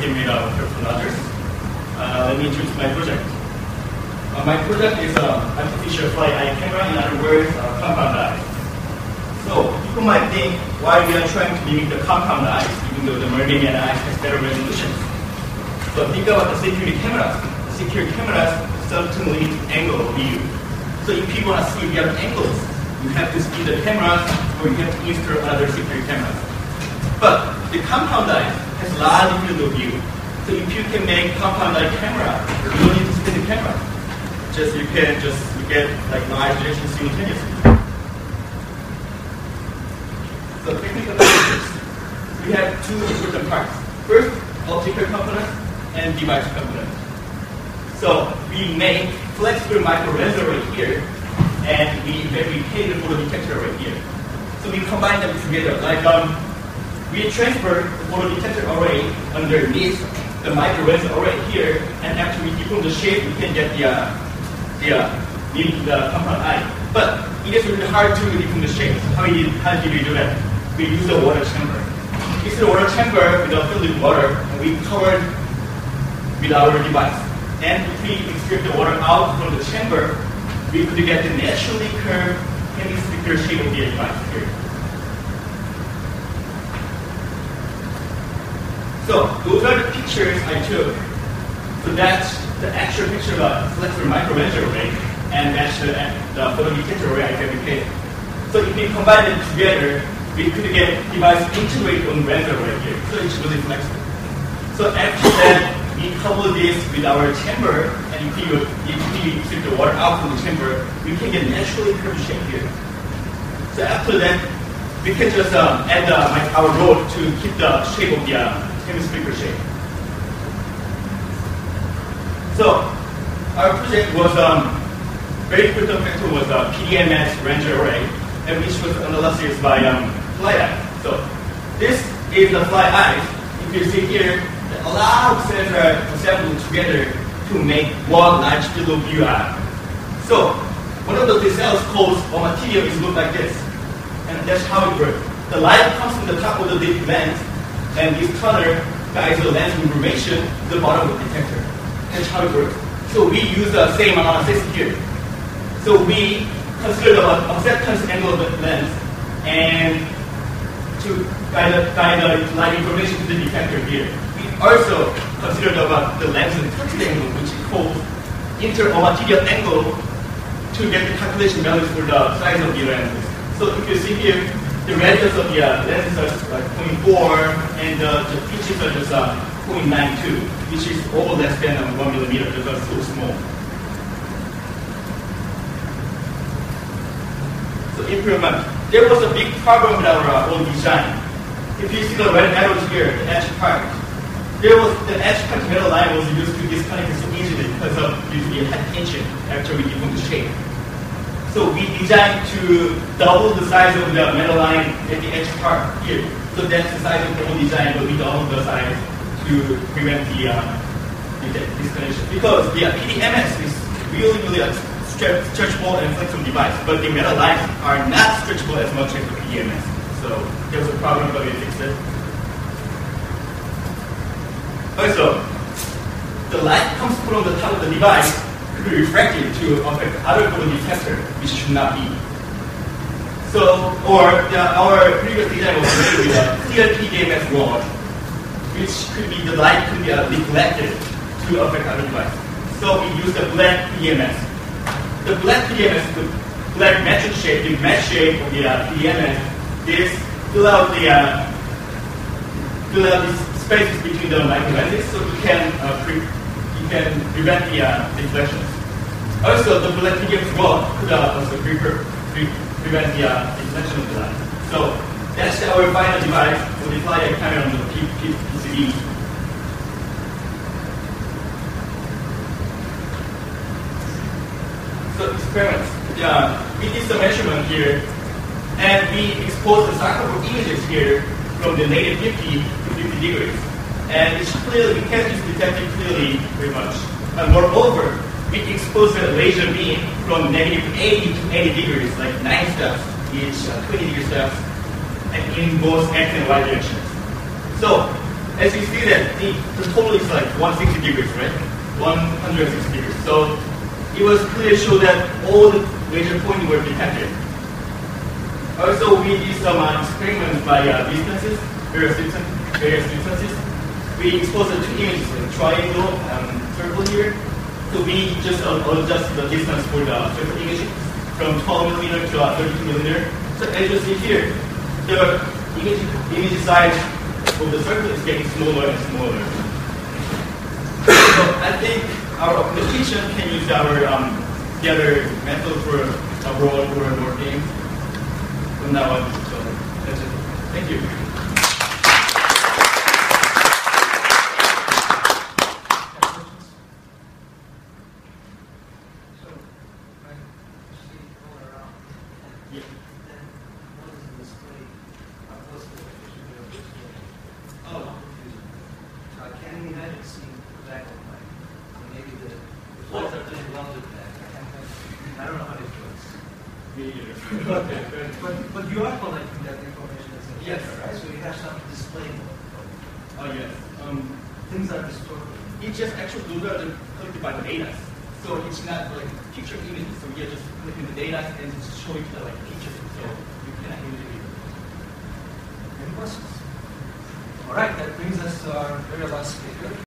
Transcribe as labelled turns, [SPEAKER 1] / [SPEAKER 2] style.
[SPEAKER 1] made out of fertilizers. Let me introduce my project. My project is artificial fly eye camera, in other words, compound eyes. So people might think why we are trying to mimic the compound eyes, even though the Meridian eyes has better resolution. But think about the security cameras. The security cameras certainly limit angle of view. So if you want to see the other angles, you have to speed the cameras or you have to install other security cameras. But the compound eye has large field of view. So if you can make compound eye camera, you don't need to spin the camera. You can get like large directions simultaneously. So technical features. We have two important parts. First, optical component and device component. So we make flexible micro laser right here, and we fabricate the photo detector right here. So we combine them together. Like we transfer the photo detector array underneath the micro laser array here, and after we deform the shape, we can get the compound eye. But it is really hard to deform the shape. How did we do that? We use a water chamber. This is a water chamber with a filled with water, and we covered with our device. And if we extract the water out from the chamber, we could get the naturally curved hemisphere shape of the device here. So those are the pictures I took. So that's the actual picture of the flexible micro laser array, and that's the photo detector array I fabricated. So if we combine them together, we could get device integrated on laser right here. So it's really flexible. So after that, we couple this with our chamber, and if we take the water out from the chamber, we can get naturally curved shape here. So after that, we can just add our rod to keep the shape of the hemisphere shape. So our project was very important factor was PDMS range array, and which was analysis by fly eye. So this is the fly eye. If you see here, a lot of cells are assembled together to make one large field of view eye. So one of those cells called a material is look like this, and that's how it works. The light comes from the top of the deep lens, and this color guides the lens information to the bottom of the detector. That's how it works. So we use the same analysis here. So we consider the acceptance angle of the lens and to guide the light information to the detector here. We also consider the lens and tilted angle, which is called inter-material angle, to get the calculation values for the size of the lenses. So if you see here, the radius of the lenses are like 0.4, and the pitches are just 0.92, which is all less than 1 millimeter, because it's so small. So improvement. There was a big problem with our old design. If you see the red arrows here, the edge part, the edge part metal line was used to disconnect it so easily because of usually head tension after we deform the shape. So we designed to double the size of the metal line at the edge part here. So that's the size of the whole design, but we doubled the size to prevent the disconnection. Because the PDMS is really a stretchable and flexible device, but the metal lines are not stretchable as much as the PDMS. So there was a problem, but we fixed it. Also, the light comes from the top of the device could be refracted to affect other photo detector, which should not be. So, our previous design was made with a clear PDMS rod, which could be the light could be reflected to affect other devices. So we used the black PDMS. The black PDMS, the black metric shape, the mesh shape of the PDMS, is fill out these spaces between the micro lenses, so you can prevent the deflections. Also, the black PDMS rod could also prevent the deflection of the light. So that's our final device for the fly eye camera on the PCB. So experiments. We did some measurement here, and we exposed the cyclable images here from the negative 50 to 50 degrees. And it's clearly, we can't just detect it clearly very much. And moreover, we exposed the laser beam from negative 80 to 80 degrees, like 9 steps, each 20 degree steps, and in both X and Y directions. So as you see that the total is like 160 degrees, right? 160 degrees. So it was clear to show that all the major points were detected. Also, we did some experiments by distances, various distances. We exposed two images, a triangle and circle here. So we just adjust the distance for the circle image from 12 millimeter to 32 millimeter. So as you see here, the image size of the circle is getting smaller and smaller. So I think our application can use our the other method for abroad or more games from now on. So that's it. Thank you.
[SPEAKER 2] I don't know how it works.
[SPEAKER 1] Me either.
[SPEAKER 2] But you are collecting that information as a
[SPEAKER 1] yes,
[SPEAKER 2] right? So you have some display.
[SPEAKER 1] Oh yes.
[SPEAKER 2] Things are distorted.
[SPEAKER 1] It's just actual data collected by the data. So it's not like picture images. So we are just collecting the data and just showing the like pictures. So you cannot really read it.
[SPEAKER 2] Any questions? All right, that brings us to our very last speaker.